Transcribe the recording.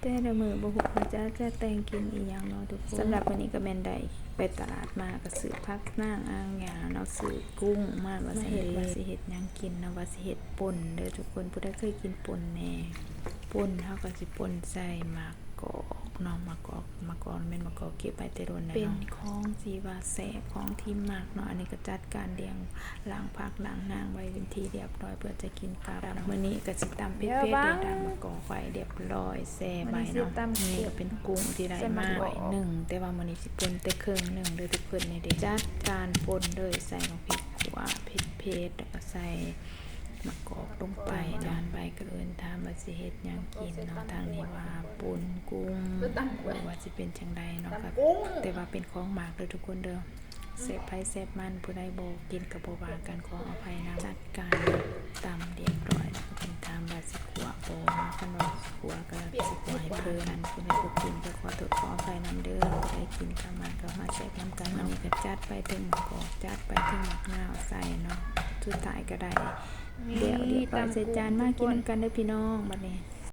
แต่ละมื้อบ่ฮู้ว่าจะแต่งกินอีหยังเนาะทุกคนสำหรับวันนี้ก็แม่นได้ไปตลาดมาก็ซื้อผักนางอ่างหญ้าเนาะซื้อกุ้งมาว่าสิเฮ็ดหยังกินเนาะว่าสิเฮ็ดป่นเด้อทุกคนผู้ใดเคยกินป่นแหน่ป่นเฮาก็สิป่นใส่มะกอกเนาะมะกอกแม่นมะกอกเก็บไว้แต่โดนแล้วเป็นของที่ว่าแซ่บของที่มักเนาะอันนี้ก็จัดการเลี้ยงล้างผักล้างนางไว้เป็นที่เรียบร้อยเพื่อจะกินกับมื้อนี้ก็สิตำเผ็ดๆได้ตามมะกอกไว้เรียบร้อยแซ่บไว้เนาะนี่ก็เป็นกุ้งที่ได้มาไว้1แต่ว่ามื้อนี้สิป่นแต่ครึ่งหนึงเด้อทุกคนนี่เด้จัดการป่นเลยใส่พริกขั่วเผ็ดๆแล้วก็ใส่มะกอกลงไปด้านใบก็เอิ้นถามว่าสิเฮ็ดหยังกินเนาะทางนี้ว่าป่นกุ้งว่าสิเป็นจังไดเนาะครับแต่ว่าเป็นของหมากเด้อทุกคนเด้อเสพไผเสพมันผู้ใดบ่กินก็บ่ว่ากันขออภัยนำจัดการตำเรียบร้อยแล้วก็เป็นถามว่าสิขั่วบ่คันว่าสิขั่วก็สิขั่วให้เพิ่นนั่นผู้ใดบ่กินก็ขอโทษขออภัยนำเด้อผู้ใดกินก็มาแซ่บนำกันอันนี้ก็จัดไปถึงมะกอกจัดไปถึงมะนาวใส่เนาะสุดท้ายก็ได้เดี๋ยวตอนเสร็จจานมากินกันเด้อพี่น้องบัดนี้